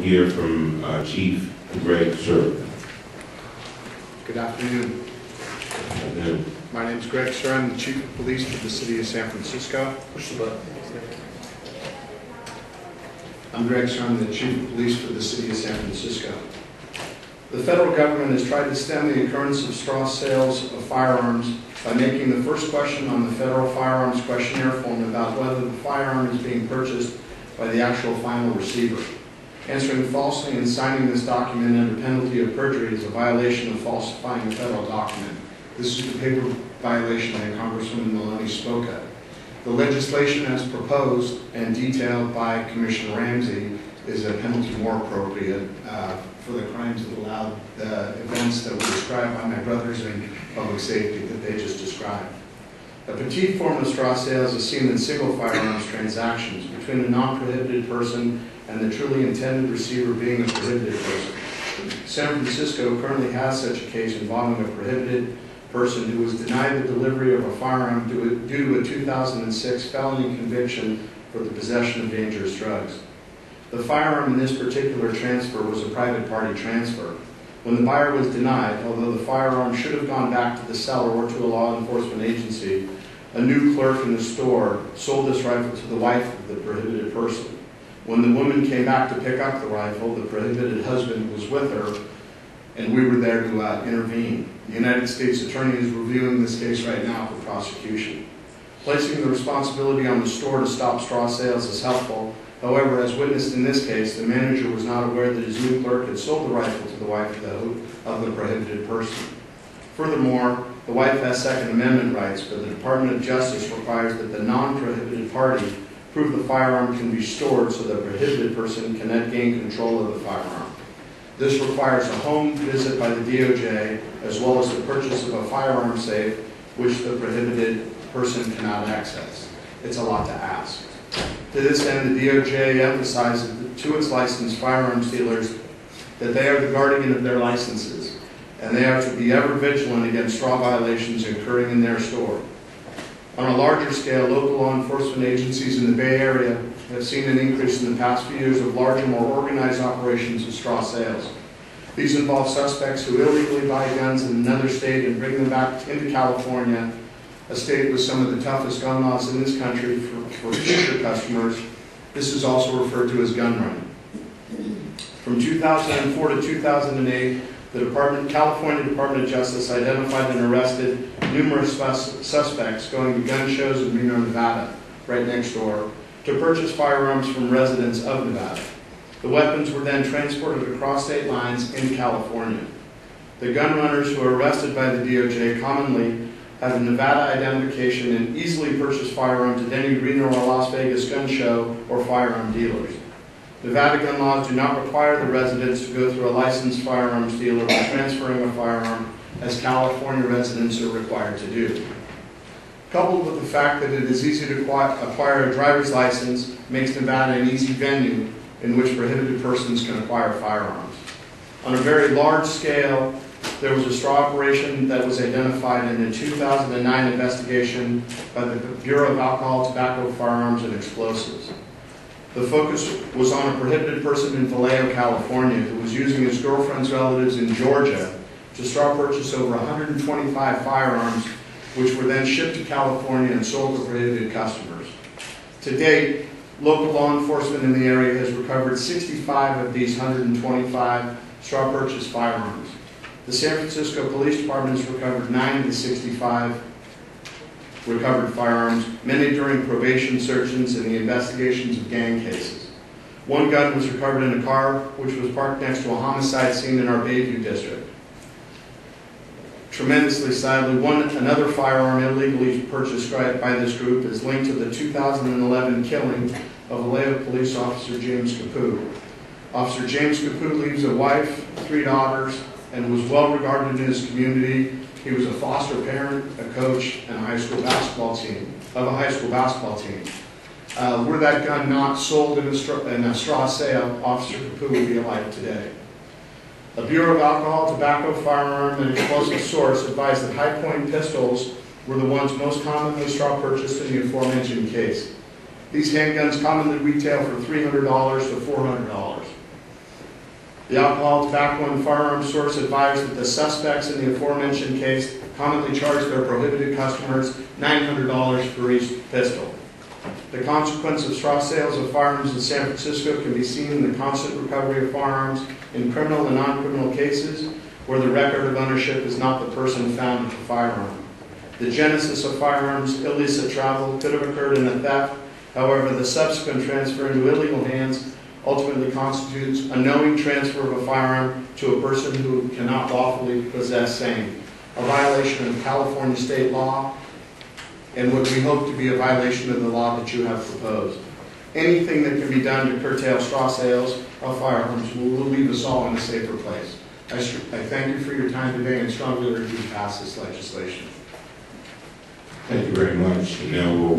we'll hear from Chief Greg Suhr. Good afternoon. Good afternoon. My name is Greg Suhr. I'm the Chief of Police for the City of San Francisco. Push the button. I'm Greg Suhr. I'm the Chief of Police for the City of San Francisco. The federal government has tried to stem the occurrence of straw sales of firearms by making the first question on the federal firearms questionnaire form about whether the firearm is being purchased by the actual final receiver. Answering falsely and signing this document under penalty of perjury is a violation of falsifying a federal document. This is the paper violation that Congresswoman Maloney spoke of. The legislation as proposed and detailed by Commissioner Ramsey is a penalty more appropriate for the crimes that allowed the events that were described by my brothers in public safety that they just described. A petite form of straw sales is seen in single firearms transactions between a non-prohibited person and the truly intended receiver being a prohibited person. San Francisco currently has such a case involving a prohibited person who was denied the delivery of a firearm due to a 2006 felony conviction for the possession of dangerous drugs. The firearm in this particular transfer was a private party transfer. When the buyer was denied, although the firearm should have gone back to the seller or to a law enforcement agency, a new clerk in the store sold this rifle to the wife of the prohibited person. When the woman came back to pick up the rifle, the prohibited husband was with her, and we were there to intervene. The United States Attorney is reviewing this case right now for prosecution. Placing the responsibility on the store to stop straw sales is helpful. However, as witnessed in this case, the manager was not aware that his new clerk had sold the rifle to the wife of the prohibited person. Furthermore, the wife has Second Amendment rights, but the Department of Justice requires that the non-prohibited party prove the firearm can be stored so the prohibited person cannot gain control of the firearm. This requires a home visit by the DOJ, as well as the purchase of a firearm safe, which the prohibited person cannot access. It's a lot to ask. To this end, the DOJ emphasizes to its licensed firearms dealers that they are the guardian of their licenses, and they are to be ever vigilant against straw violations occurring in their store. On a larger scale, local law enforcement agencies in the Bay Area have seen an increase in the past few years of larger, more organized operations of straw sales. These involve suspects who illegally buy guns in another state and bring them back into California, a state with some of the toughest gun laws in this country for future customers. This is also referred to as gun running. From 2004 to 2008, the California Department of Justice identified and arrested numerous suspects going to gun shows in Reno, Nevada, right next door, to purchase firearms from residents of Nevada. The weapons were then transported across state lines into California. The gun runners who are arrested by the DOJ commonly have a Nevada identification and easily purchase firearms at any Reno or Las Vegas gun show or firearm dealers. Nevada gun laws do not require the residents to go through a licensed firearms dealer by transferring a firearm, as California residents are required to do. Coupled with the fact that it is easy to acquire a driver's license makes Nevada an easy venue in which prohibited persons can acquire firearms. On a very large scale, there was a straw operation that was identified in a 2009 investigation by the Bureau of Alcohol, Tobacco, Firearms, and Explosives. The focus was on a prohibited person in Vallejo, California, who was using his girlfriend's relatives in Georgia to straw purchase over 125 firearms, which were then shipped to California and sold to prohibited customers. To date, local law enforcement in the area has recovered 65 of these 125 straw purchase firearms. The San Francisco Police Department has recovered 9 of the 65 recovered firearms, many during probation searches and the investigations of gang cases. One gun was recovered in a car which was parked next to a homicide scene in our Bayview district. Tremendously sadly, another firearm illegally purchased by this group is linked to the 2011 killing of Vallejo police officer James Capu. Officer James Capu leaves a wife, 3 daughters, and was well regarded in his community. He was a foster parent, a coach, and a high school basketball team. Were that gun not sold in a straw sale, Officer Capu would be alive today. A Bureau of Alcohol, Tobacco, Firearm, and Explosive source advised that high-point pistols were the ones most commonly straw purchased in the aforementioned case. These handguns commonly retail for $300 to $400. The Alcohol, Tobacco, and Firearms Source advised that the suspects in the aforementioned case commonly charge their prohibited customers $900 for each pistol. The consequence of straw sales of firearms in San Francisco can be seen in the constant recovery of firearms in criminal and non-criminal cases where the record of ownership is not the person found with the firearm. The genesis of firearms illicit travel could have occurred in a theft. However, the subsequent transfer into illegal hands ultimately constitutes a knowing transfer of a firearm to a person who cannot lawfully possess same, a violation of California state law, and what we hope to be a violation of the law that you have proposed. Anything that can be done to curtail straw sales of firearms will leave us all in a safer place. I thank you for your time today and strongly urge you to pass this legislation. Thank you very much. Now we'll